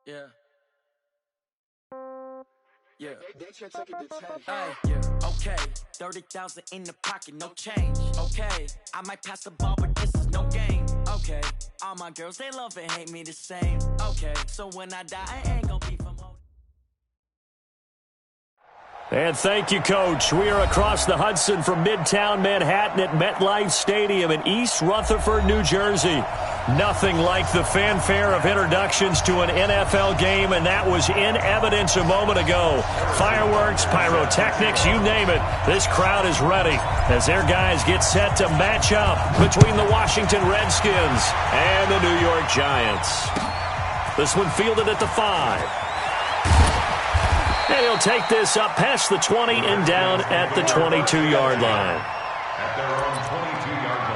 Yeah. Yeah. They should take it to 10. Hey, yeah. Okay. 30,000 in the pocket, no change. Okay. I might pass the ball, but this is no game. Okay. All my girls, they love and hate me the same. Okay. So when I die, I ain't gonna be from home. And thank you, Coach. We are across the Hudson from Midtown Manhattan at MetLife Stadium in East Rutherford, New Jersey. Nothing like the fanfare of introductions to an NFL game, and that was in evidence a moment ago. Fireworks, pyrotechnics, you name it. This crowd is ready as their guys get set to match up between the Washington Redskins and the New York Giants. This one fielded at the 5. And he'll take this up past the 20 and down at the 22-yard line. At their own 22-yard line.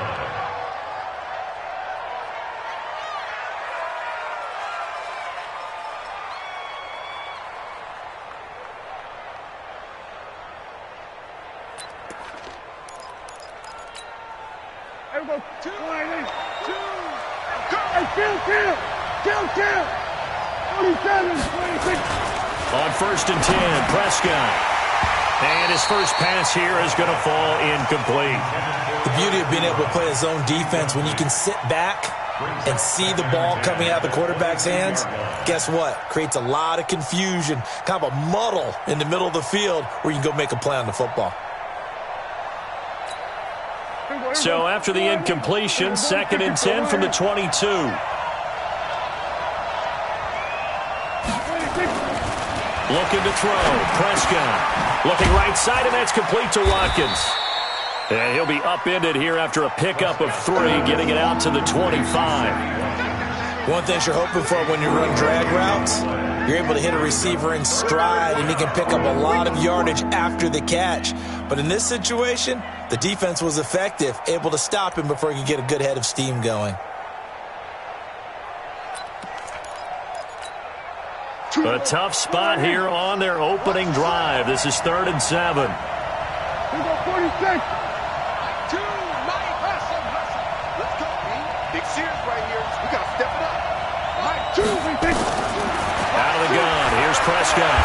Everybody, two, go! Kill! 47, 26. On 1st and 10, Prescott. And his first pass here is going to fall incomplete. The beauty of being able to play a zone defense, when you can sit back and see the ball coming out of the quarterback's hands, guess what? Creates a lot of confusion, kind of a muddle in the middle of the field where you can go make a play on the football. So after the incompletion, 2nd and 10 from the 22. Looking to throw. Prescott looking right side, and that's complete to Watkins. And he'll be upended here after a pickup of 3, getting it out to the 25. One thing you're hoping for when you run drag routes, you're able to hit a receiver in stride, and he can pick up a lot of yardage after the catch. But in this situation, the defense was effective, able to stop him before he could get a good head of steam going. A tough spot here on their opening drive. This is 3rd and 7. 46. Let's go, man. Big series right here. We got to step it up. Out of the gun. Here's Prescott.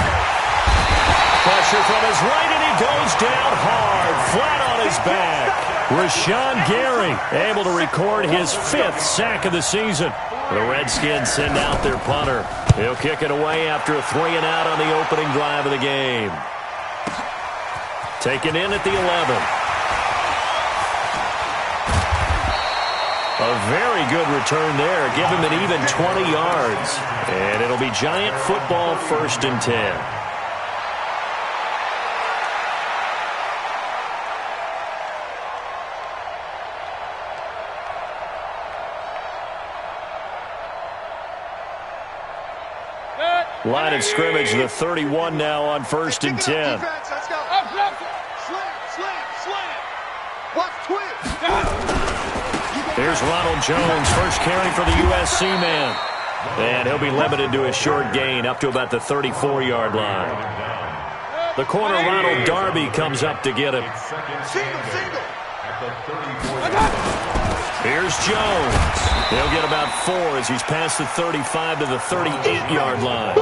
Pressure from his right, and he goes down hard, flat on his back. Rashawn Gary able to record his 5th sack of the season. The Redskins send out their punter. He'll kick it away after a 3-and-out on the opening drive of the game. Taken in at the 11. A very good return there. Give him an even 20 yards. And it'll be Giant football, 1st and 10. Line of scrimmage, the 31 now on 1st and 10. Let's go. Slam. Watch twist. Here's Ronald Jones, first carry for the USC man. And he'll be limited to a short gain up to about the 34-yard line. The corner, Ronald Darby, comes up to get him. Single. Here's Jones. He'll get about 4 as he's past the 35 to the 38-yard line.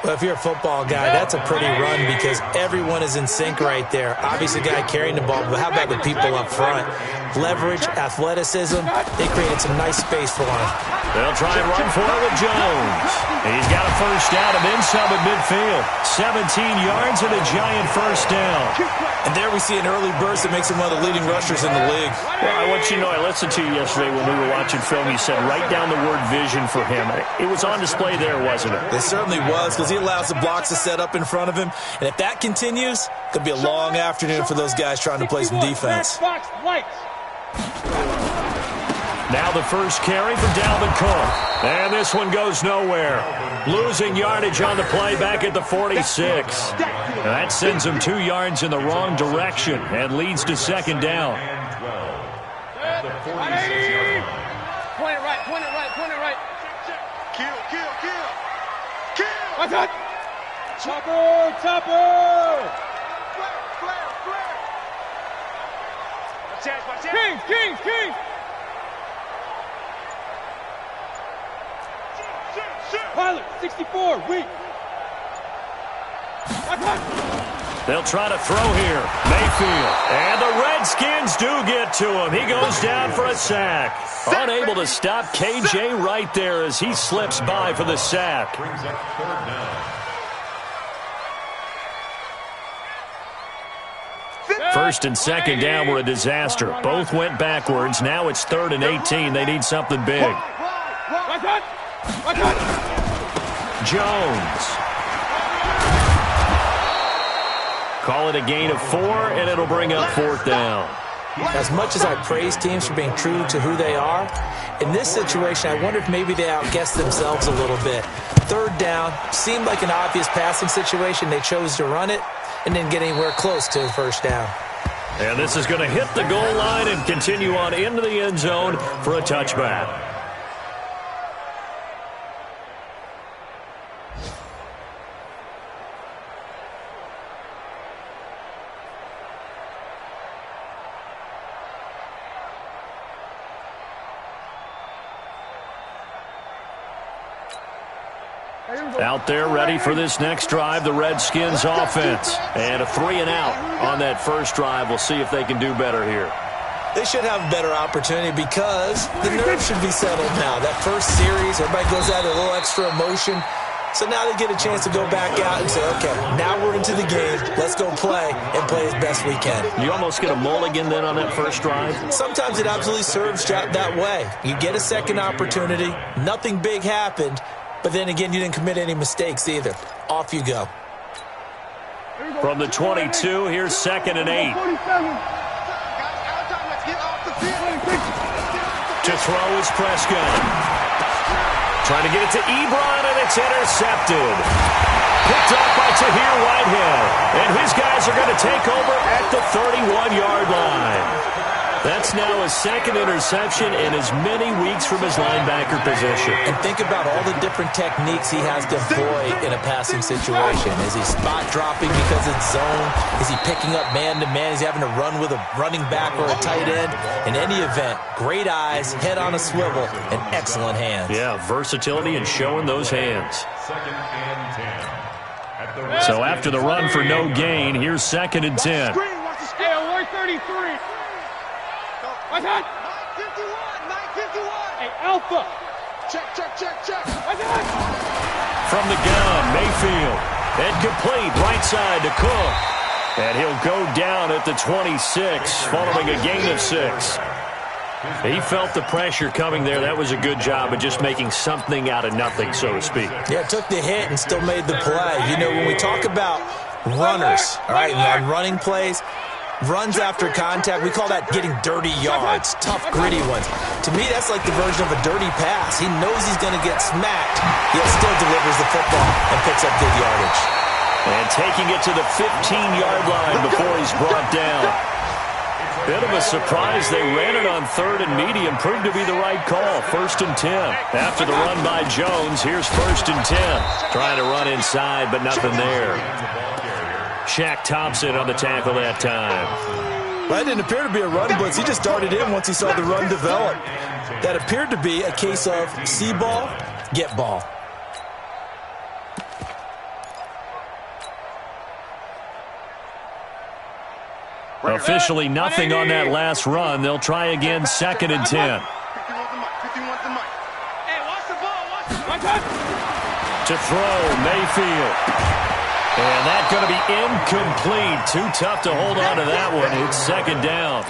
Well, if you're a football guy, that's a pretty run because everyone is in sync right there. Obviously, the guy carrying the ball, but how about the people up front? Leverage, athleticism, they created some nice space for him. They'll try and run for it with Jones. He's got a first down and then some at midfield. 17 yards and a Giant first down. And there we see an early burst that makes him one of the leading rushers in the league. Well, I want you to know, I listened to you yesterday when we were watching film. You said write down the word vision for him. It was on display there, wasn't it? It certainly was because he allows the blocks to set up in front of him. And if that continues, it could be a long afternoon for those guys trying to play some defense. Now the first carry for Dalvin Cook. And this one goes nowhere. Losing yardage on the play back at the 46. And that sends him 2 yards in the wrong direction and leads to 2nd down. Point it right. Kill. Watch out. Chopper. King. Pilot, 64, weak. They'll try to throw here. Mayfield. And the Redskins do get to him. He goes down for a sack. Unable to stop KJ right there as he slips by for the sack. Brings up 3rd down. First and second down were a disaster. Both went backwards. Now it's 3rd and 18. They need something big. Jones. Call it a gain of 4, and it'll bring up 4th down. As much as I praise teams for being true to who they are, in this situation, I wonder if maybe they outguessed themselves a little bit. 3rd down seemed like an obvious passing situation. They chose to run it and didn't get anywhere close to the 1st down. And this is going to hit the goal line and continue on into the end zone for a touchback. Out there ready for this next drive, the Redskins offense. And a 3-and-out on that first drive. We'll see if they can do better here. They should have a better opportunity because the nerves should be settled now. That first series, everybody goes out with a little extra emotion. So now they get a chance to go back out and say, okay, now we're into the game. Let's go play and play as best we can. You almost get a mulligan then on that first drive? Sometimes it absolutely serves that way. You get a second opportunity. Nothing big happened. But then again, you didn't commit any mistakes either. Off you go. From the 22, here's 2nd and 8. To throw is Prescott. Trying to get it to Ebron, and it's intercepted. Picked off by Tahir Whitehead. And his guys are going to take over at the 31-yard line. That's now his 2nd interception in as many weeks from his linebacker position. And think about all the different techniques he has to employ in a passing situation. Is he spot dropping because it's zone? Is he picking up man-to-man? Is he having to run with a running back or a tight end? In any event, great eyes, head on a swivel, and excellent hands. Yeah, versatility and showing those hands. 2nd and 10. So after the run for no gain, here's 2nd and 10. Hey, alert 33. Watch out! 951! Hey, Alpha! Check! Watch out! From the gun, Mayfield. And complete, right side to Cook. And he'll go down at the 26, following a gain of 6. He felt the pressure coming there. That was a good job of just making something out of nothing, so to speak. Yeah, took the hit and still made the play. You know, when we talk about runners, all right, and running plays, runs after contact, we call that getting dirty yards, tough, gritty ones. To me, that's like the version of a dirty pass. He knows he's going to get smacked, yet still delivers the football and picks up good yardage. And taking it to the 15-yard line before he's brought down. Bit of a surprise. They ran it on 3rd and medium. Proved to be the right call. 1st and 10. After the run by Jones, here's 1st and 10. Trying to run inside, but nothing there. Shaq Thompson on the tackle that time. Well, it didn't appear to be a run blitz. He just darted in once he saw the run develop. That appeared to be a case of see ball, get ball. Officially nothing on that last run. They'll try again, 2nd and 10. Hey, watch the ball, watch it. To throw, Mayfield. And that's going to be incomplete. Too tough to hold on to that one. It's 2nd down.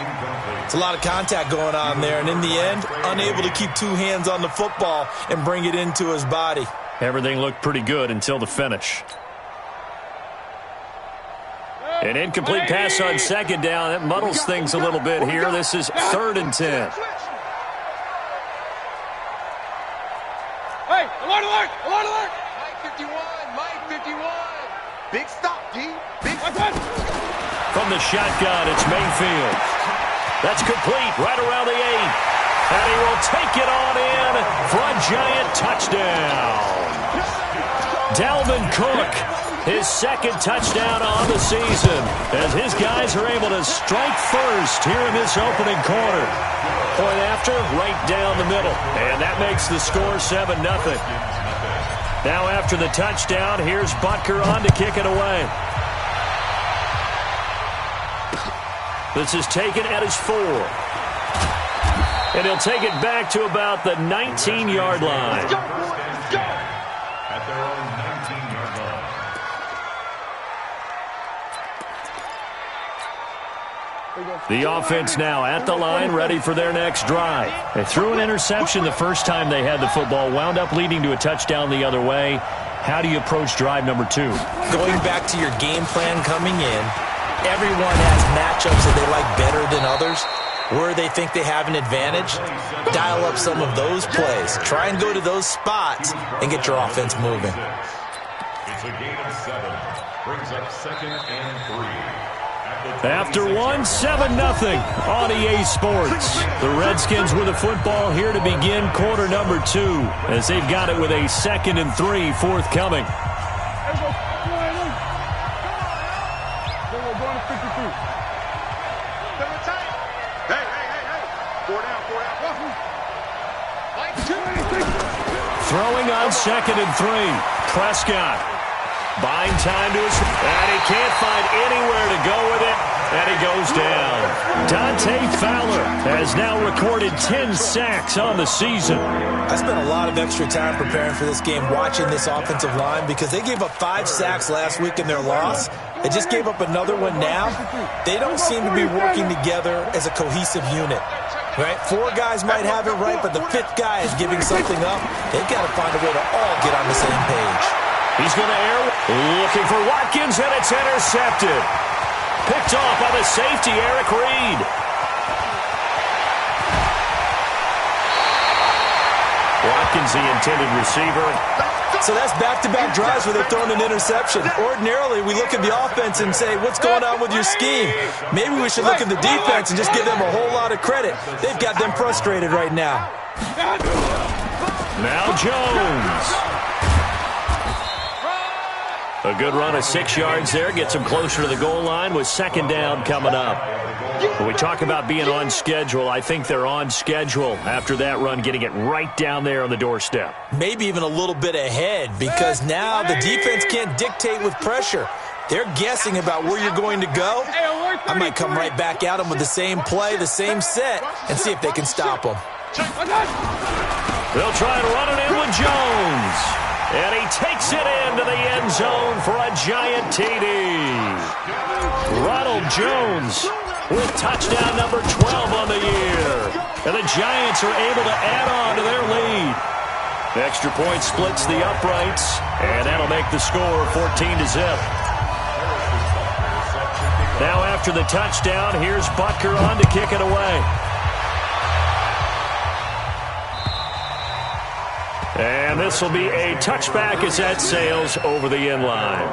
It's a lot of contact going on there, and in the end, unable to keep 2 hands on the football and bring it into his body. Everything looked pretty good until the finish. An incomplete pass on 2nd down. That muddles things a little bit here. This is 3rd and 10. Hey, alert! Mike 51. Big stop, D. Big Watch out! From the shotgun, it's Mayfield. That's complete right around the 8. And he will take it on in for a giant touchdown. Dalvin Cook, his 2nd touchdown on the season, as his guys are able to strike first here in this opening quarter. point after, right down the middle. And that makes the score 7-0. Now after the touchdown, here's Butker on to kick it away. This is taken at his 4. And he'll take it back to about the 19-yard line. At their own 19-yard line. The offense now at the line, ready for their next drive. They threw an interception the first time they had the football, wound up leading to a touchdown the other way. How do you approach drive number 2? Going back to your game plan coming in, everyone has matchups that they like better than others. Where they think they have an advantage, dial up some of those plays. Try and go to those spots and get your offense moving. It's a gain of 7. Brings up 2nd and 3. After 1, 7-0 on EA Sports. The Redskins with the football here to begin quarter number 2 as they've got it with a 2nd and 3 forthcoming. Throwing on 2nd and 3. Prescott. Buying time to his... And he can't find anywhere to go with it. And he goes down. Dante Fowler has now recorded 10 sacks on the season. I spent a lot of extra time preparing for this game, watching this offensive line, because they gave up 5 sacks last week in their loss. They just gave up another one now. They don't seem to be working together as a cohesive unit. Right? 4 guys might have it right, but the 5th guy is giving something up. They've got to find a way to all get on the same page. He's going to air, looking for Watkins, and it's intercepted. Picked off by the safety, Eric Reed. Watkins, the intended receiver. So that's back-to-back drives where they're throwing an interception. Ordinarily, we look at the offense and say, what's going on with your scheme? Maybe we should look at the defense and just give them a whole lot of credit. They've got them frustrated right now. Now Jones. A good run of 6 yards there. Gets him closer to the goal line with 2nd down coming up. When we talk about being on schedule, I think they're on schedule after that run, getting it right down there on the doorstep. Maybe even a little bit ahead, because now the defense can't dictate with pressure. They're guessing about where you're going to go. I might come right back at them with the same play, the same set, and see if they can stop them. They'll try and run it in with Jones. And he takes it into the end zone for a giant TD. Ronald Jones with touchdown number 12 on the year. And the Giants are able to add on to their lead. The extra point splits the uprights, and that'll make the score 14-0. Now after the touchdown, here's Butker on to kick it away. And this will be a touchback as that sails over the end line.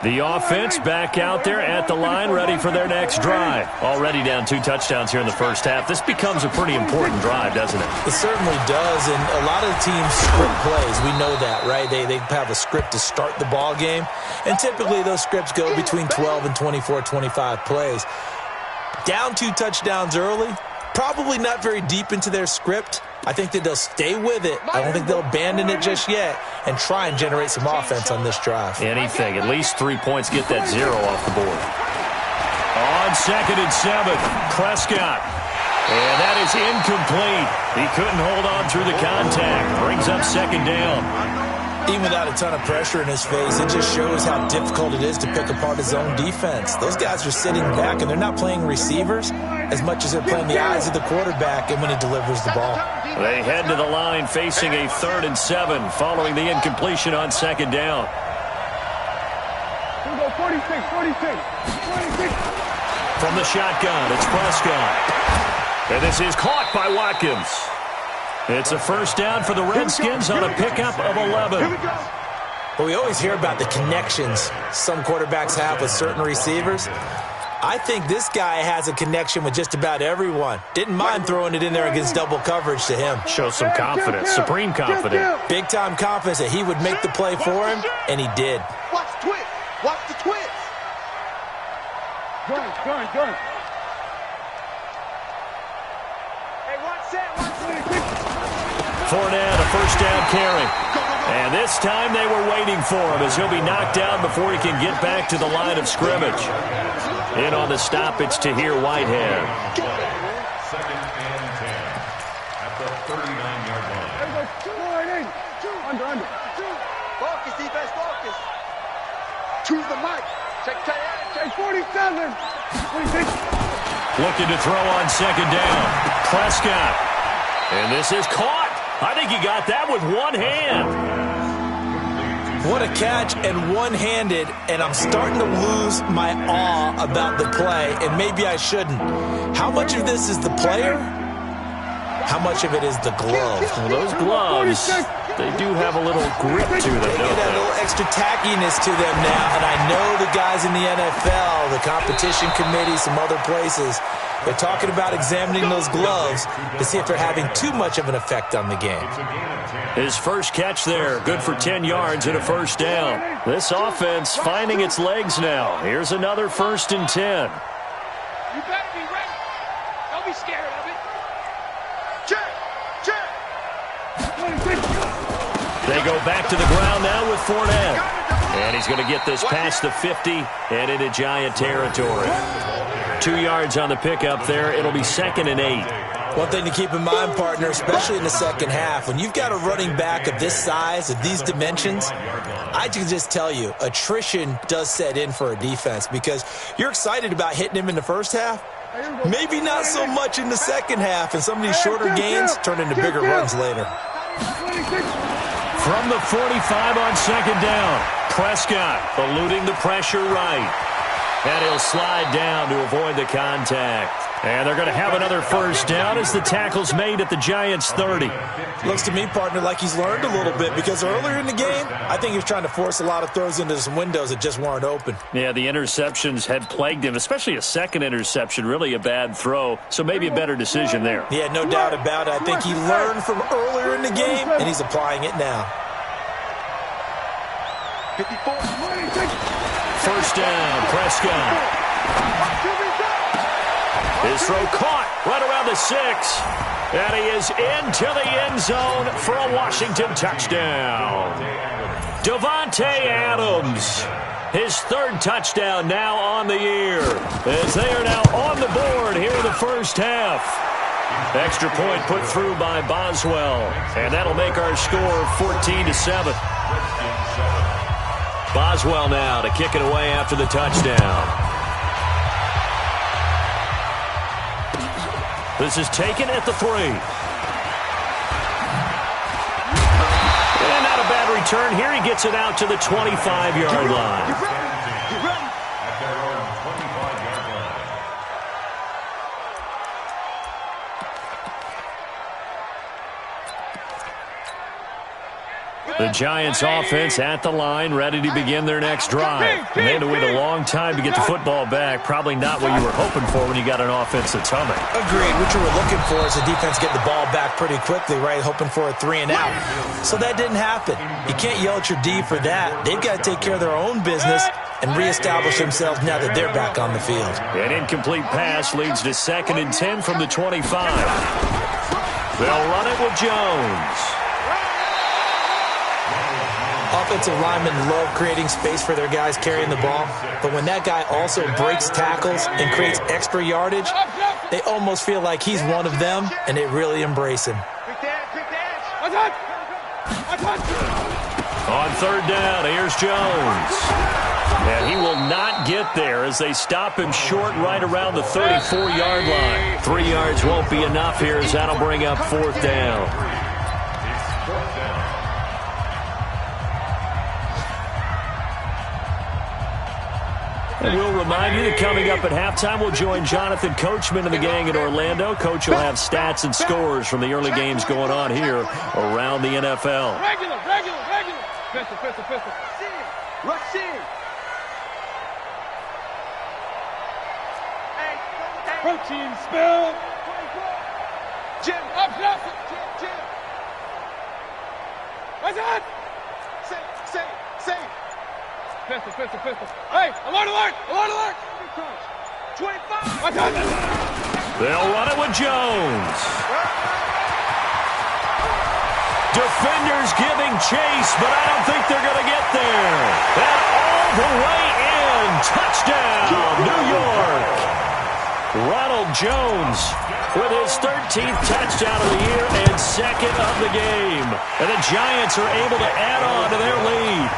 The offense back out there at the line, ready for their next drive. Already down 2 touchdowns here in the first half. This becomes a pretty important drive, doesn't it? It certainly does, and a lot of the teams script plays. We know that, right? They have a script to start the ball game, and typically those scripts go between 12 and 24, 25 plays. Down 2 touchdowns early, probably not very deep into their script. I think that they'll stay with it. I don't think they'll abandon it just yet and try and generate some offense on this drive. Anything. At least 3 points. Get that 0 off the board. On 2nd and 7, Prescott. And that is incomplete. He couldn't hold on through the contact. Brings up 2nd down. Even without a ton of pressure in his face, it just shows how difficult it is to pick apart his own defense. Those guys are sitting back, and they're not playing receivers as much as they're playing the eyes of the quarterback and when he delivers the ball. They head to the line facing a 3rd and 7 following the incompletion on 2nd down. Here we go, 46. From the shotgun, it's Prescott. And this is caught by Watkins. It's a 1st down for the Redskins on a pickup of 11. But we always hear about the connections some quarterbacks have with certain receivers. I think this guy has a connection with just about everyone. Didn't mind throwing it in there against double coverage to him. Shows some confidence, supreme confidence. Big-time confidence that he would make the play for him, and he did. Watch the twist. Watch the twist. Gun. Hey, watch that. Fournette, a first down carry. And this time they were waiting for him as he'll be knocked down before he can get back to the line of scrimmage. In on the stop, it's Tahir Whitehead. Second and 10 at the 39-yard line. Under. Focus, defense, focus. To the mic. Check. 47. 26. Looking to throw on second down. Prescott. And this is caught. I think he got that with one hand. What a catch and one-handed, and I'm starting to lose my awe about the play, and maybe I shouldn't. How much of this is the player? How much of it is the glove? Well, those gloves, they do have a little grip to them, They don't get a they? little extra tackiness to them now, and I know the guys in the NFL, the competition committee, some other places, they're talking about examining those gloves to see if they're having too much of an effect on the game. His first catch there, good for 10 yards and a first down. This offense finding its legs now. Here's another 1st and 10. You better be ready. Don't be scared of it. Check. They go back to the ground now with Fournette. And he's going to get this past the 50 and into Giant territory. 2 yards on the pickup there. It'll be 2nd and 8. One thing to keep in mind, partner, especially in the second half, when you've got a running back of this size, of these dimensions, I can just tell you, attrition does set in for a defense because you're excited about hitting him in the first half. Maybe not so much in the second half, and some of these shorter gains turn into bigger runs later. From the 45 on second down, Prescott eluding the pressure right. And he'll slide down to avoid the contact. And they're going to have another first down as the tackle's made at the Giants' 30. Looks to me, partner, like he's learned a little bit because earlier in the game, I think he was trying to force a lot of throws into some windows that just weren't open. Yeah, the interceptions had plagued him, especially a second interception, really a bad throw. So maybe a better decision there. Yeah, no doubt about it. I think he learned from earlier in the game, and he's applying it now. 54. First down, Prescott. His throw caught right around the 6. And he is into the end zone for a Washington touchdown. Davante Adams, his 3rd touchdown now on the year, as they are now on the board here in the first half. Extra point put through by Boswell, and that'll make our score 14-7. Boswell now to kick it away after the touchdown. This is taken at the 3. And not a bad return here. He gets it out to the 25-yard line. At their own 25-yard line. The Giants offense at the line, ready to begin their next drive. And they had to wait a long time to get the football back. Probably not what you were hoping for when you got an offense that's humming. Agreed. What you were looking for is the defense getting the ball back pretty quickly, right? Hoping for a 3 and out. So that didn't happen. You can't yell at your D for that. They've got to take care of their own business and reestablish themselves now that they're back on the field. An incomplete pass leads to 2nd and 10 from the 25. They'll run it with Jones. Offensive linemen love creating space for their guys carrying the ball, but when that guy also breaks tackles and creates extra yardage, they almost feel like he's one of them, and they really embrace him. On 3rd down, here's Jones. And he will not get there as they stop him short right around the 34-yard line. 3 yards won't be enough here as that'll bring up 4th down. And we'll remind you that coming up at halftime, we'll join Jonathan Coachman and the gang in Orlando. Coach will have stats and scores from the early games going on here around the NFL. Regular. Pistol. Rush in. Protein spill. Jim, Up. Jim. What's that? Say. Pistol. Hey, alert. 25. What's that? They'll run it with Jones. Defenders giving chase, but I don't think they're going to get there. And all the way in. Touchdown, New York. Ronald Jones with his 13th touchdown of the year and second of the game. And the Giants are able to add on to their lead.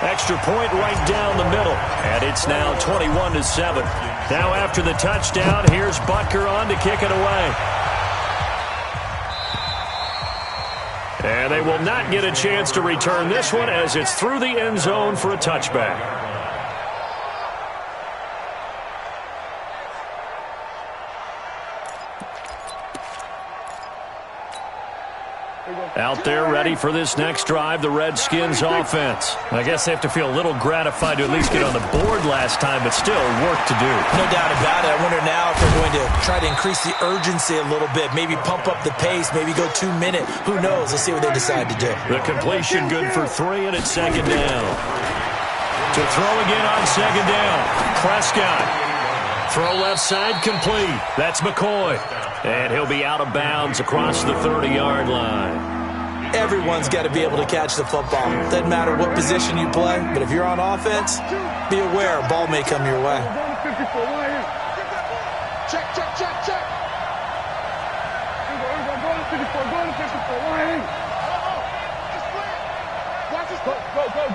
Extra point right down the middle. And it's now 21-7. Now after the touchdown, here's Butker on to kick it away. And they will not get a chance to return this one as it's through the end zone for a touchback. Out there ready for this next drive, the Redskins offense. I guess they have to feel a little gratified to at least get on the board last time, but still work to do. No doubt about it. I wonder now if they're going to try to increase the urgency a little bit, maybe pump up the pace, maybe go 2-minute. Who knows? Let's see what they decide to do. The completion good for 3, and it's second down. To throw again on second down, Prescott. Throw left side complete. That's McCoy. And he'll be out of bounds across the 30-yard line. Everyone's got to be able to catch the football. Doesn't matter what position you play, but if you're on offense, be aware a ball may come your way. Check. Go,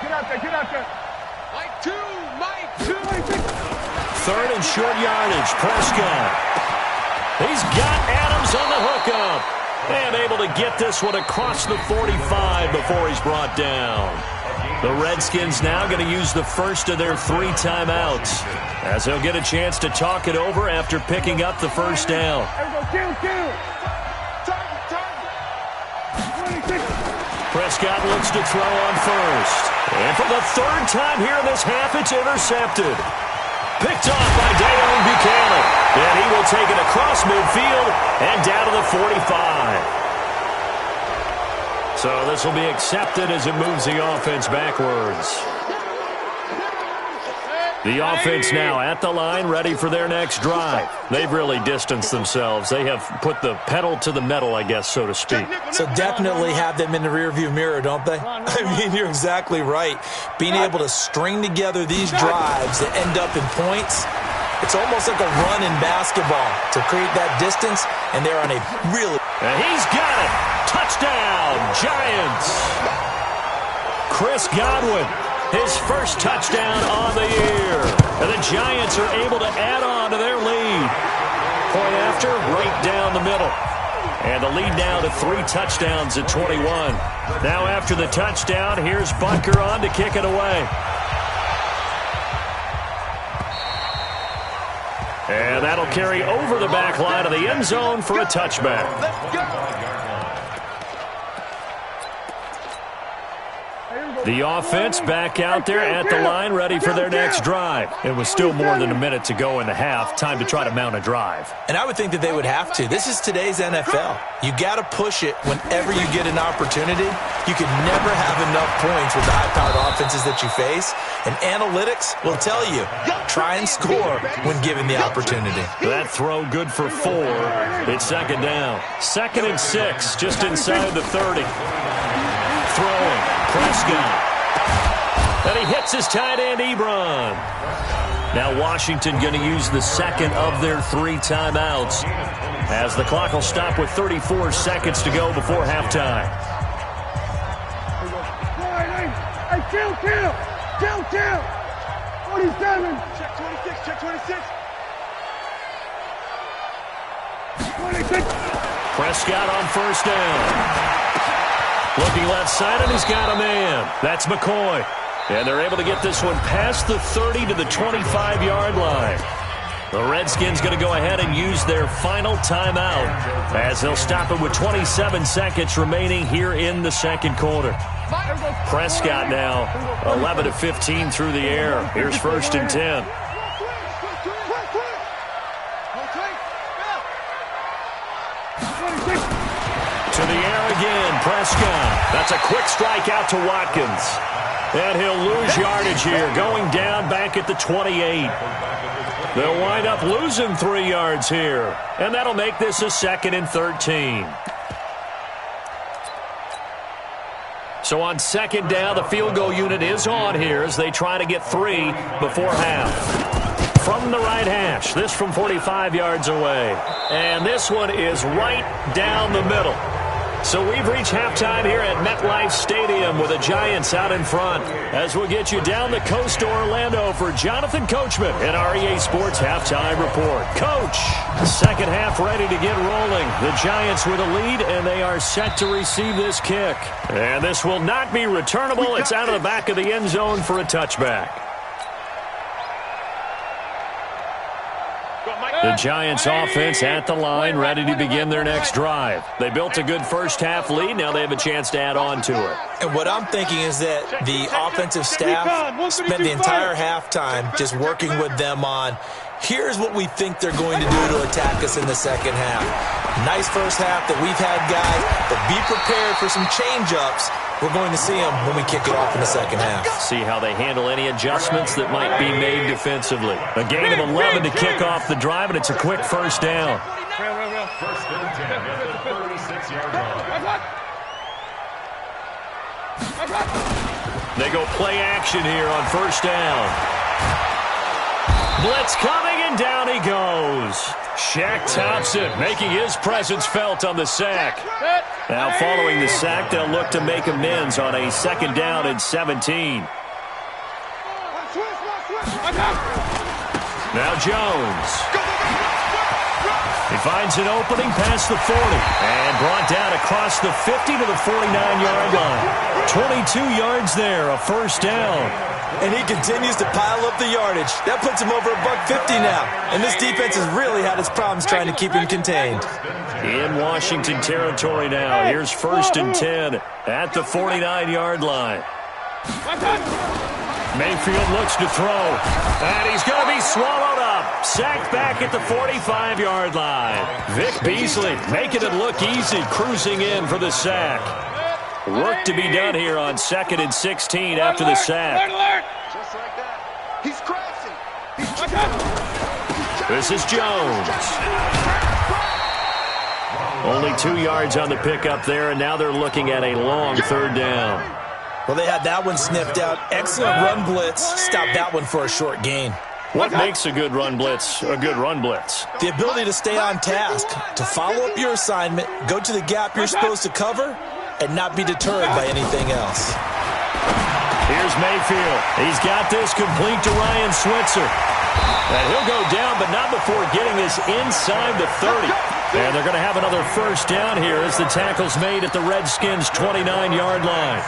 get out there. Mike two. Third and short yardage, Prescott. He's got Adams on the hookup. And able to get this one across the 45 before he's brought down. The Redskins now going to use the first of their 3 timeouts as they'll get a chance to talk it over after picking up the first down. Prescott looks to throw on first. And for the 3rd time here in this half, it's intercepted. Picked off by Dayon Buchanan. And he will take it across midfield and down to the 45. So this will be accepted as it moves the offense backwards. The offense now at the line, ready for their next drive. They've really distanced themselves. They have put the pedal to the metal, I guess, so to speak. So definitely have them in the rearview mirror, don't they? I mean, you're exactly right. Being able to string together these drives that end up in points, it's almost like a run in basketball to create that distance, and they're on a really... And he's got it. Touchdown, Giants. Chris Godwin, his first touchdown on the year. And the Giants are able to add on to their lead. Point after, right down the middle. And the lead now to 3 touchdowns at 21. Now after the touchdown, here's Butker on to kick it away. And that'll carry over the back line of the end zone for a touchback. Let's go. The offense back out there at the line, ready for their next drive. It was still more than a minute to go in the half. Time to try to mount a drive. And I would think that they would have to. This is today's NFL. You got to push it whenever you get an opportunity. You can never have enough points with the high-powered offenses that you face. And analytics will tell you, try and score when given the opportunity. That throw good for 4. It's second down. 2nd and 6, just inside the 30. Throwing, Prescott. And he hits his tight end, Ebron. Now Washington going to use the second of their 3 timeouts as the clock will stop with 34 seconds to go before halftime. Hey, kill. 47. Check 26, check 26. 26. Prescott on first down. Looking left side, and he's got a man. That's McCoy. And they're able to get this one past the 30 to the 25-yard line. The Redskins going to go ahead and use their final timeout as they'll stop it with 27 seconds remaining here in the second quarter. Prescott now 11 of 15 through the air. Here's 1st and 10. again. Prescott. That's a quick strike out to Watkins. And he'll lose yardage here, going down back at the 28. They'll wind up losing 3 yards here. And that'll make this a 2nd and 13. So on 2nd down, the field goal unit is on here as they try to get 3 before half. From the right hash, this from 45 yards away. And this one is right down the middle. So we've reached halftime here at MetLife Stadium with the Giants out in front. As we'll get you down the coast to Orlando for Jonathan Coachman in our EA Sports Halftime Report. Coach, second half ready to get rolling. The Giants with a lead, and they are set to receive this kick. And this will not be returnable. It's out of the back of the end zone for a touchback. The Giants offense at the line, ready to begin their next drive. They built a good first half lead. Now they have a chance to add on to it. And what I'm thinking is that the offensive staff spent the entire halftime just working with them on, here's what we think they're going to do to attack us in the second half. Nice first half that we've had, guys, but be prepared for some change-ups. We're going to see them when we kick it off in the second half. See how they handle any adjustments that might be made defensively. A gain of 11 to kick off the drive, and it's a quick first down. First and 10 at the 36-yard line. They go play action here on first down. Blitz coming, and down he goes. Shaq Thompson making his presence felt on the sack. Now following the sack, they'll look to make amends on a 2nd down and 17. Now Jones. He finds an opening past the 40 and brought down across the 50 to the 49-yard line. 22 yards there, a first down. And he continues to pile up the yardage. That puts him over $150 now. And this defense has really had its problems trying to keep him contained. In Washington territory now. Here's 1st and 10 at the 49-yard line. Mayfield looks to throw. And he's going to be swallowed up. Sacked back at the 45-yard line. Vic Beasley making it look easy, cruising in for the sack. Work to be done here on 2nd and 16 after the sack. Just like that. He's crashing. This is Jones. Only 2 yards on the pickup there, and now they're looking at a long 3rd down. Well, they had that one sniffed out. Excellent run blitz. Stopped that one for a short gain. What makes a good run blitz a good run blitz? The ability to stay on task, to follow up your assignment, go to the gap you're supposed to cover, and not be deterred by anything else. Here's Mayfield. He's got this complete to Ryan Switzer. And he'll go down, but not before getting this inside the 30. And they're going to have another first down here as the tackle's made at the Redskins' 29-yard line.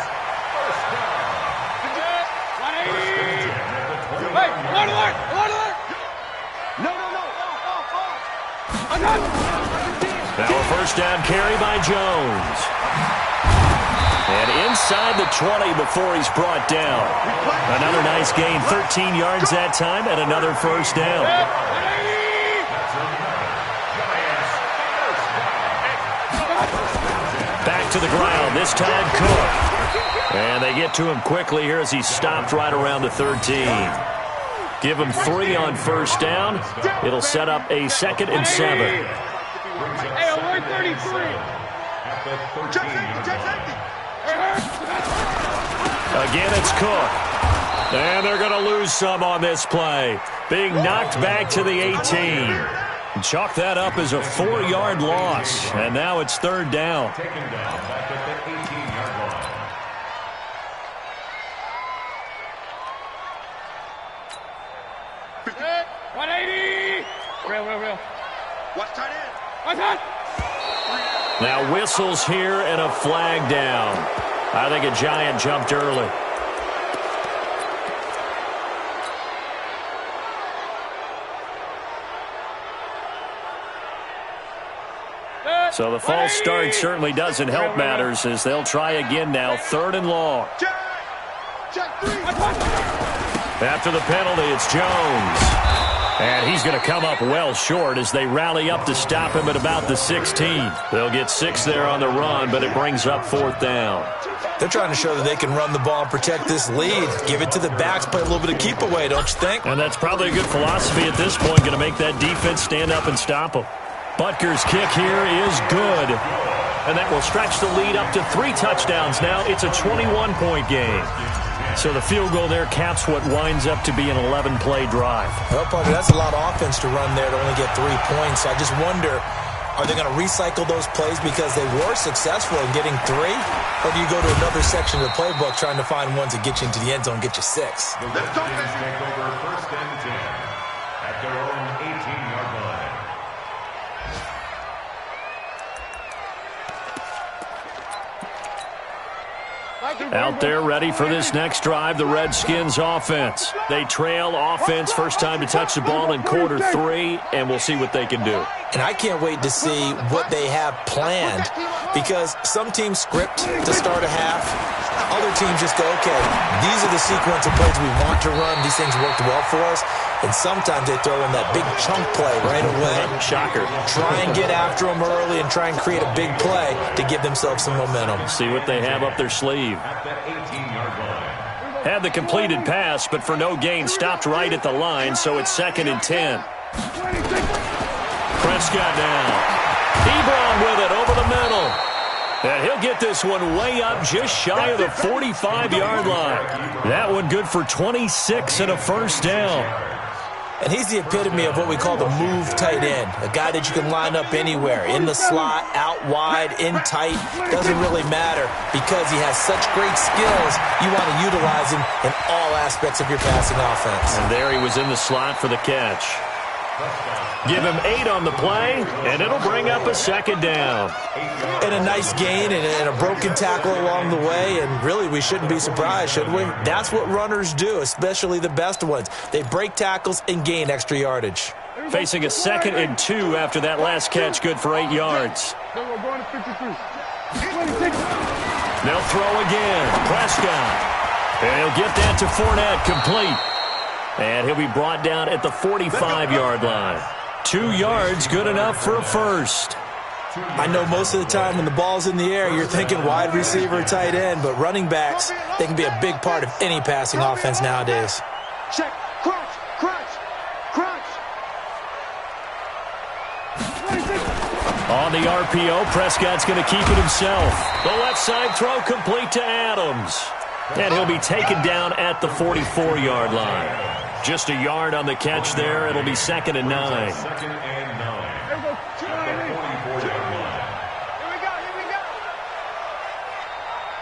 Now a first down carry by Jones. And inside the 20 before he's brought down. Another nice gain, 13 yards that time, and another first down. Back to the ground, this time Cook. And they get to him quickly here as he's stopped right around the 13. Give him 3 on first down. It'll set up a 2nd and 7. Hey, over 33. Again, it's Cook. And they're going to lose some on this play. Being knocked back to the 18. Chalk that up as a 4-yard loss. And now it's 3rd down. Taken down back at the 18-yard line. Real. Watch tight end. Watch out. Now whistles here and a flag down. I think a Giant jumped early. So the false start certainly doesn't help matters as they'll try again now. 3rd and long. Check 3. After the penalty, it's Jones. And he's going to come up well short as they rally up to stop him at about the 16. They'll get 6 there on the run, but it brings up 4th down. They're trying to show that they can run the ball and protect this lead. Give it to the backs, play a little bit of keep away, don't you think? And that's probably a good philosophy at this point, going to make that defense stand up and stop them. Butker's kick here is good. And that will stretch the lead up to 3 touchdowns now. It's a 21-point game. So the field goal there caps what winds up to be an 11-play drive. Well, partner, that's a lot of offense to run there to only get 3 points. I just wonder, are they going to recycle those plays because they were successful in getting 3? Or do you go to another section of the playbook trying to find ones that get you into the end zone and get you 6? The Redskins take over 1st and 10 at their own 18-yard line. Out there ready for this next drive, the Redskins offense. They trail offense first time to touch the ball in quarter 3, and we'll see what they can do. And I can't wait to see what they have planned because some teams script to start a half. Other teams just go, okay, these are the sequence of plays we want to run. These things worked well for us. And sometimes they throw in that big chunk play right away. Shocker. Try and get after them early and try and create a big play to give themselves some momentum. See what they have up their sleeve. At that 18-yard line. Had the completed pass, but for no gain, stopped right at the line, so it's 2nd and 10. Prescott now. Ebron with it over the middle. And he'll get this one way up just shy of the 45-yard line. That one good for 26 and a 1st down. And he's the epitome of what we call the move tight end. A guy that you can line up anywhere. In the slot, out wide, in tight. Doesn't really matter because he has such great skills. You want to utilize him in all aspects of your passing offense. And there he was in the slot for the catch. Give him 8 on the play, and it'll bring up a 2nd down. And a nice gain and a broken tackle along the way, and really we shouldn't be surprised, should we? That's what runners do, especially the best ones. They break tackles and gain extra yardage. Facing a 2nd and 2 after that last catch, good for 8 yards. We're going to 53. They'll throw again. Prescott. And he'll get that to Fournette, complete. And he'll be brought down at the 45-yard line. 2 yards, good enough for a 1st. I know most of the time when the ball's in the air, you're thinking wide receiver, tight end, but running backs, they can be a big part of any passing offense nowadays. Check. Crunch. Crunch. Crunch. On the RPO, Prescott's going to keep it himself. The left side throw complete to Adams. And he'll be taken down at the 44-yard line. Just a yard on the catch there. It'll be 2nd and 9. 2nd and 9. At the 44-yard line.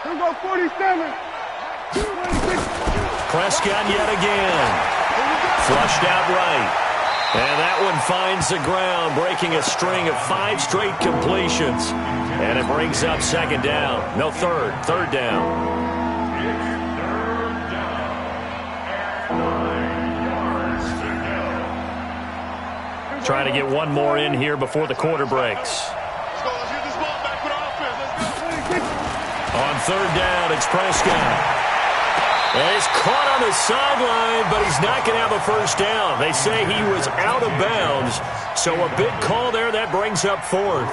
Here we go, 47. Prescott yet again. Flushed out right. And that one finds the ground, breaking a string of 5 straight completions. And it brings up 2nd down. No, 3rd down. Trying to get one more in here before the quarter breaks. Let's get this ball back with our offense. Let's go. On 3rd down, it's Prescott. And he's caught on the sideline, but he's not going to have a 1st down. They say he was out of bounds, so a big call there. That brings up 4th.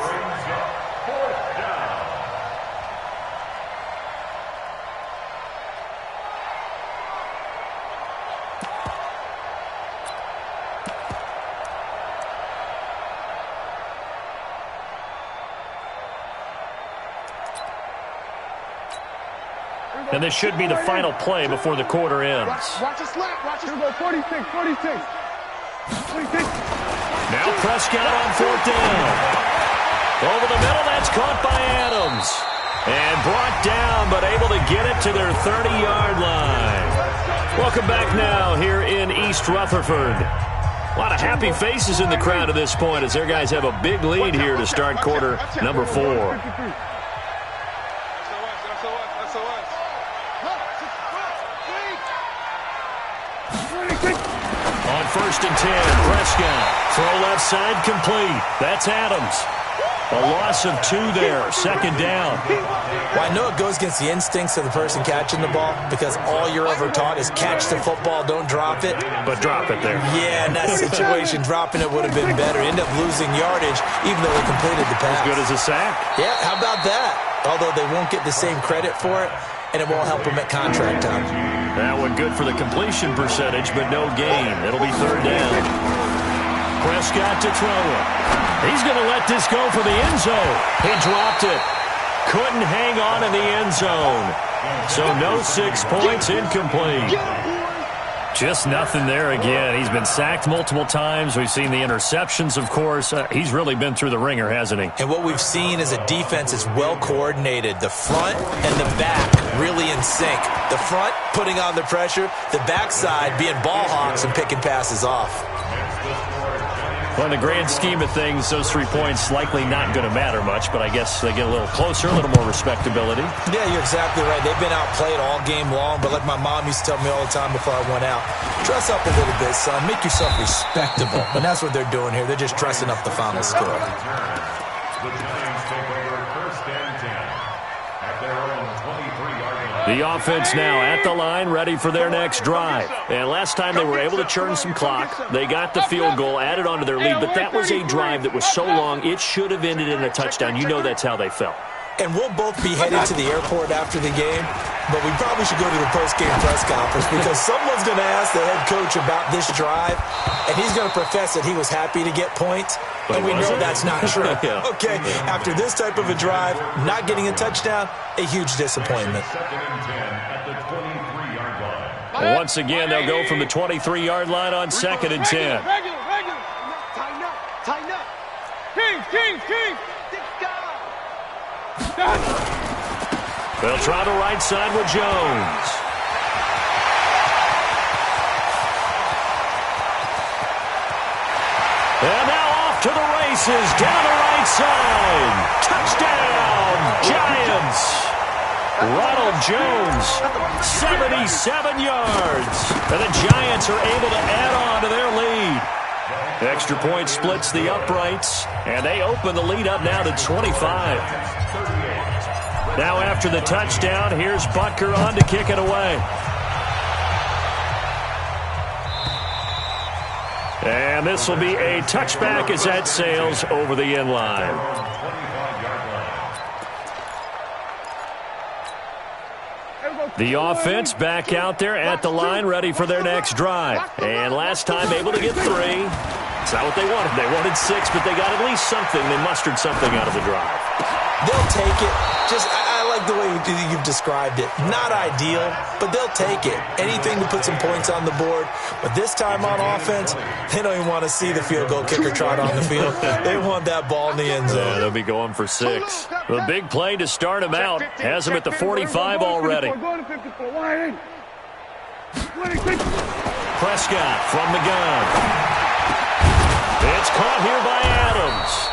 And this should be the final play before the quarter ends. Watch the slap. Watch it. Here we go, 46. Now Prescott on 4th down. Over the middle, that's caught by Adams. And brought down, but able to get it to their 30-yard line. Welcome back now here in East Rutherford. A lot of happy faces in the crowd at this point as their guys have a big lead here to start quarter number 4. On 1st and 10, Prescott. Throw left side complete. That's Adams. A loss of 2 there, second down. Well, I know it goes against the instincts of the person catching the ball because all you're ever taught is catch the football, don't drop it. But drop it there. Yeah, in that situation, dropping it would have been better. End up losing yardage even though they completed the pass. As good as a sack. Yeah, how about that? Although they won't get the same credit for it, and it won't help them at contract time. That one good for the completion percentage, but no gain. It'll be third down. Prescott to throw it. He's going to let this go for the end zone. He dropped it. Couldn't hang on in the end zone. So no 6 points, incomplete. Just nothing there again. He's been sacked multiple times. We've seen the interceptions, of course. He's really been through the ringer, hasn't he? And what we've seen is a defense is well coordinated. The front and the back really in sync. The front putting on the pressure. The backside being ball hawks and picking passes off. Well, in the grand scheme of things, those 3 points likely not going to matter much, but I guess they get a little closer, a little more respectability. Yeah, you're exactly right. They've been outplayed all game long, but like my mom used to tell me all the time before I went out, dress up a little bit, son. Make yourself respectable. And that's what they're doing here. They're just dressing up the final score. The Giants take over first and 10 at their own 23-yard line. The offense now at the line, ready for their next drive. And last time they were able to churn some clock. They got the field goal, added on to their lead, but that was a drive that was so long, it should have ended in a touchdown. You know that's how they felt. And we'll both be headed to the airport after the game, but we probably should go to the post-game press conference because someone's going to ask the head coach about this drive, and he's going to profess that he was happy to get points, and we know that's not true. Yeah. Okay, after this type of a drive, not getting a touchdown, a huge disappointment. Second and 10 at the 23-yard line. Once again, they'll go from the 23-yard line on second and 10. Regular. Tighten up. Tighten up. King. They'll try the right side with Jones. And now off to the races, down the right side. Touchdown, Giants. Ronald Jones, 77 yards. And the Giants are able to add on to their lead. Extra point splits the uprights, and they open the lead up now to 25. Now after the touchdown, here's Butker on to kick it away. And this will be a touchback as that sails over the end line. The offense back out there at the line, ready for their next drive. And last time able to get 3. It's not what they wanted. They wanted 6, but they got at least something. They mustered something out of the drive. They'll take it. I like the way you've described it. Not ideal, but they'll take it. Anything to put some points on the board. But this time on offense, they don't even want to see the field goal kicker trot on the field. They want that ball in the end zone. Yeah, they'll be going for 6. The big play to start him out has him at the 45 already. Prescott from the gun. It's caught here by Adams.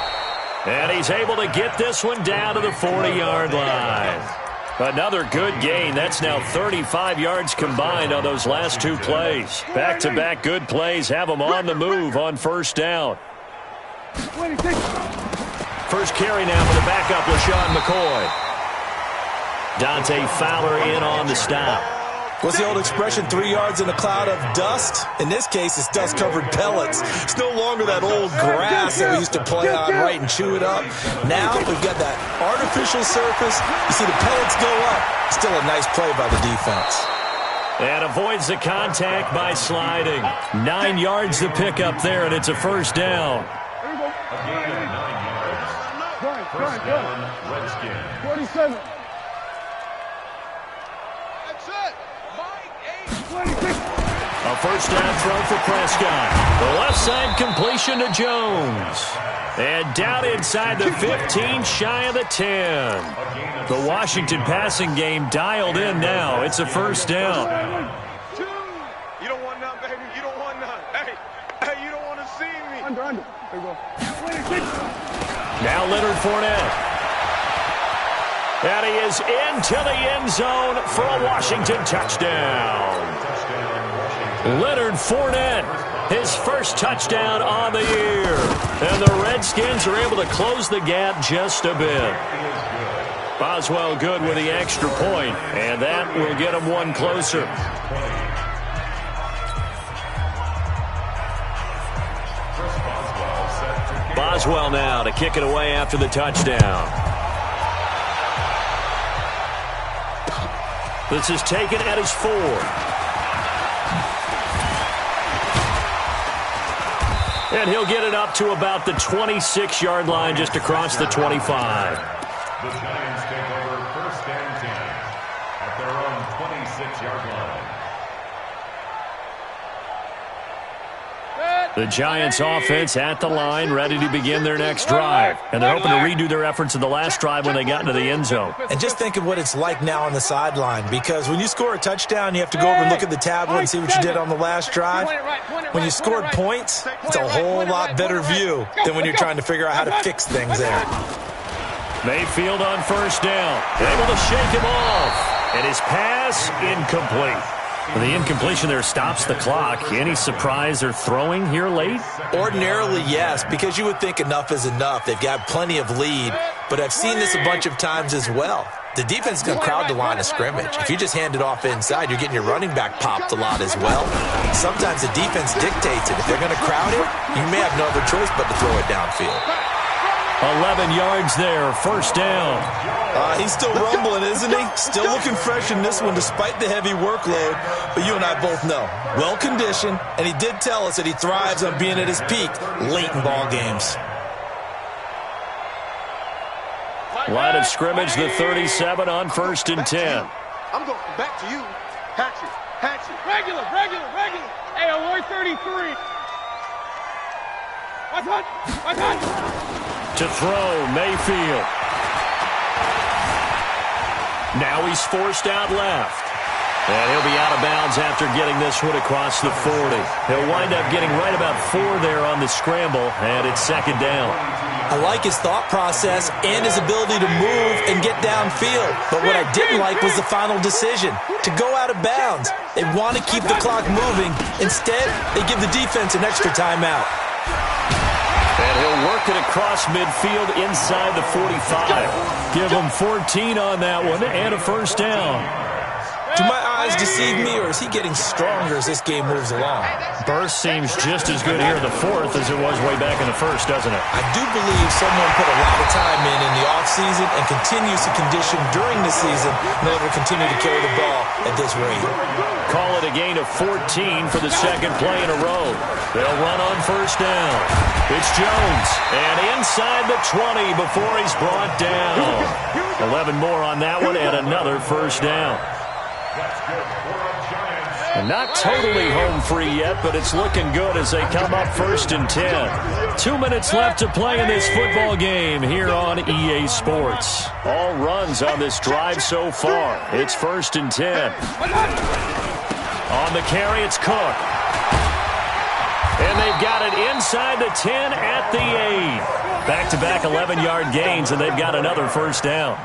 And he's able to get this one down to the 40-yard line. Another good gain. That's now 35 yards combined on those last 2 plays. Back-to-back good plays have them on the move on first down. First carry now for the backup, LaShawn McCoy. Dante Fowler in on the stop. What's the old expression, 3 yards in a cloud of dust? In this case, it's dust-covered pellets. It's no longer that old grass that we used to play on, right, and chew it up. Now we've got that artificial surface. You see the pellets go up. Still a nice play by the defense. And avoids the contact by sliding. 9 yards to pick up there, and it's a first down. A gain of 9 yards. First down, Redskins. 47. A first down throw for Prescott. The left side completion to Jones. And down inside the 15, shy of the 10. The Washington passing game dialed in now. It's a first down. You don't want none, baby. You don't want none. Hey, you don't want to see me. Under. There you go. Now Leonard Fournette. And he is into the end zone for a Washington touchdown. Leonard Fournette his first touchdown on the year. And the Redskins are able to close the gap just a bit. Boswell good with the extra point, and that will get him one closer. Boswell now to kick it away after the touchdown. This is taken at his 4. And he'll get it up to about the 26-yard line, just across the 25. The Giants take over 1st and 10 at their own 26-yard line. The Giants offense at the line, ready to begin their next drive. And they're hoping to redo their efforts in the last drive when they got into the end zone. And just think of what it's like now on the sideline, because when you score a touchdown, you have to go over and look at the tablet and see what you did on the last drive. When you scored points, it's a whole lot better view than when you're trying to figure out how to fix things there. Mayfield on 1st down, able to shake him off. And his pass incomplete. The incompletion there stops the clock. Any surprise they're throwing here late? Ordinarily, yes, because you would think enough is enough. They've got plenty of lead, but I've seen this a bunch of times as well. The defense is going to crowd the line of scrimmage. If you just hand it off inside, you're getting your running back popped a lot as well. Sometimes the defense dictates it. If they're going to crowd it, you may have no other choice but to throw it downfield. 11 yards there, 1st down. He's still rumbling, isn't he? Still looking fresh in this one despite the heavy workload. But you and I both know, well-conditioned, and he did tell us that he thrives on being at his peak late in ball games. Line of scrimmage, the 37 on 1st and 10. I'm going back to you. Hatchet. Regular. Hey, alert 33. What's on? To throw, Mayfield. Now he's forced out left. And he'll be out of bounds after getting this one across the 40. He'll wind up getting right about 4 there on the scramble, and it's 2nd down. I like his thought process and his ability to move and get downfield. But what I didn't like was the final decision, to go out of bounds. They want to keep the clock moving. Instead, they give the defense an extra timeout. And he'll work it across midfield inside the 45. Give him 14 on that one and a 1st down. Do my eyes deceive me, or is he getting stronger as this game moves along? Burst seems just as good here in the 4th as it was way back in the 1st, doesn't it? I do believe someone put a lot of time in the offseason and continues to condition during the season in order to continue to carry the ball at this rate. Call it a gain of 14 for the 2nd play in a row. They'll run on 1st down. It's Jones, and inside the 20 before he's brought down. 11 more on that one, and another 1st down. And not totally home free yet, but it's looking good as they come up 1st and 10. 2 minutes left to play in this football game here on EA Sports. All runs on this drive so far. It's 1st and 10. On the carry, it's Cook. And they've got it inside the 10 at the 8. Back-to-back 11-yard gains, and they've got another 1st down.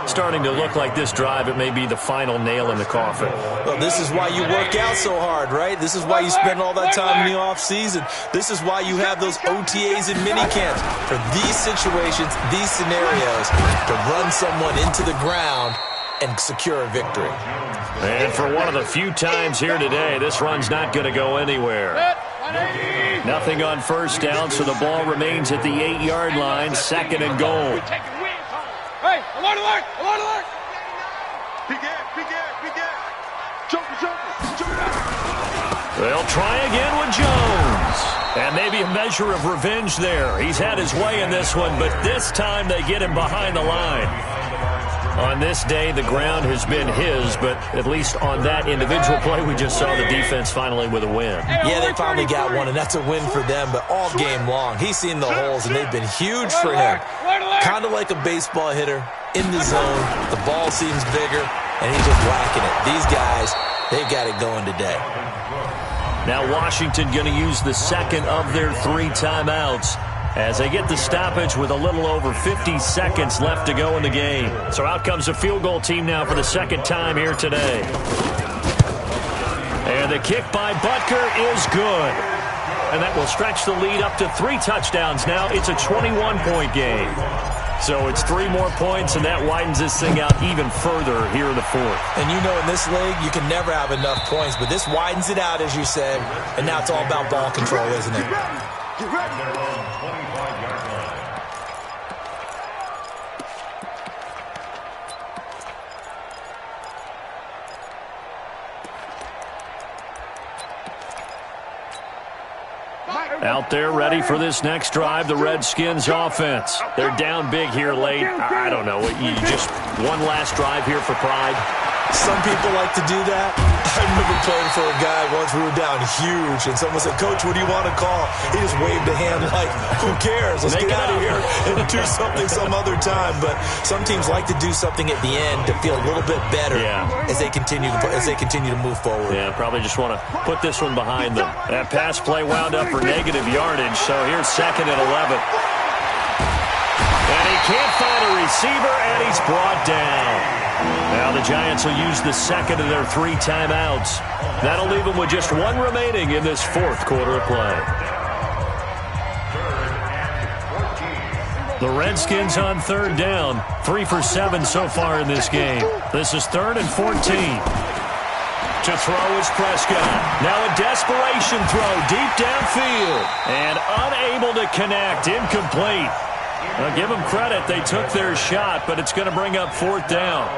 Starting to look like this drive, it may be the final nail in the coffin. Well, this is why you work out so hard, right? This is why you spend all that time in the offseason. This is why you have those OTAs and minicamps. For these situations, these scenarios, to run someone into the ground and secure a victory. And for one of the few times here today, this run's not going to go anywhere. Nothing on 1st down, so the ball remains at the 8-yard line, 2nd and goal. Hey, alert! Big air. Joker. They'll try again with Jones. And maybe a measure of revenge there. He's had his way in this one, but this time they get him behind the line. On this day, the ground has been his, but at least on that individual play, we just saw the defense finally with a win. Yeah, they finally got one, and that's a win for them, but all game long, he's seen the holes, and they've been huge for him. Kind of like a baseball hitter, in the zone, the ball seems bigger, and he's just whacking it. These guys, they've got it going today. Now Washington going to use the 2nd of their 3 timeouts as they get the stoppage with a little over 50 seconds left to go in the game. So out comes a field goal team now for the 2nd time here today. And the kick by Butker is good. and that will stretch the lead up to 3 touchdowns now. It's a 21-point game. So it's 3 more points, and that widens this thing out even further here in the fourth. And you know in this league, you can never have enough points, but this widens it out, as you said, and now it's all about ball control, isn't it? At their own 25-yard line. Out there ready for this next drive, the Redskins offense. They're down big here late. I don't know. You just one last drive here for pride. Some people like to do that. I remember playing for a guy once. We were down huge, and someone said, "Coach, what do you want to call?" He just waved a hand like, "Who cares? Let's get out of here and do something some other time." But some teams like to do something at the end to feel a little bit better as they continue to move forward. Yeah, probably just want to put this one behind them. That pass play wound up for negative yardage, so here's 2nd and 11. And he can't find a receiver, and he's brought down. Now the Giants will use the second of their 3 timeouts. That'll leave them with just 1 remaining in this 4th quarter of play. The Redskins on 3rd down. 3 for 7 so far in this game. This is 3rd and 14. To throw is Prescott. Now a desperation throw deep downfield. And unable to connect. Incomplete. Well, give them credit. They took their shot, but it's going to bring up 4th down.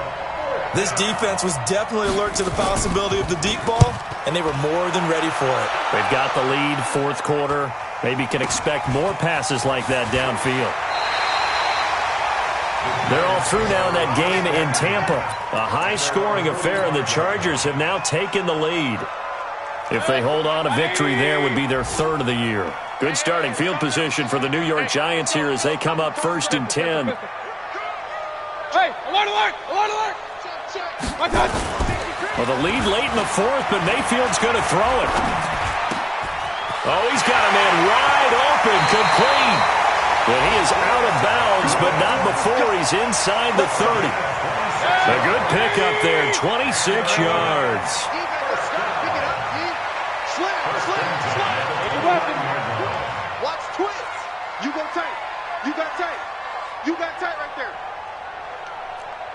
This defense was definitely alert to the possibility of the deep ball, and they were more than ready for it. They've got the lead, 4th quarter. Maybe can expect more passes like that downfield. They're all through now in that game in Tampa. A high-scoring affair, and the Chargers have now taken the lead. If they hold on, a victory there would be their 3rd of the year. Good starting field position for the New York Giants here as they come up 1st and 10. Hey, alert, alert, alert, alert. Well, the lead late in the 4th, but Mayfield's going to throw it. Oh, he's got a man wide open, complete. And he is out of bounds, but not before he's inside the 30. A good pickup there, 26 yards. Watch twist. You go tight. You got tight. You got tight right there.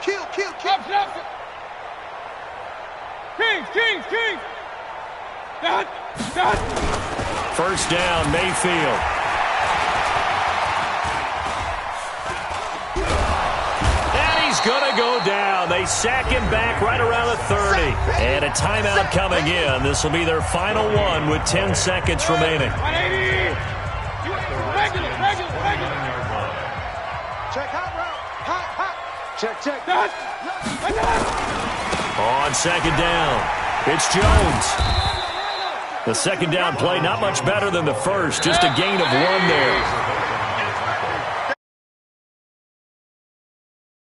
Kill. Stop. Kings. Dot. 1st down, Mayfield. And he's going to go down. They sack him back right around the 30. And a timeout coming in. This will be their final one with 10 seconds remaining. 180. Regular. Check hot route. Hot. Check. Dot. On 2nd down, it's Jones. The 2nd down play, not much better than the first, just a gain of 1 there.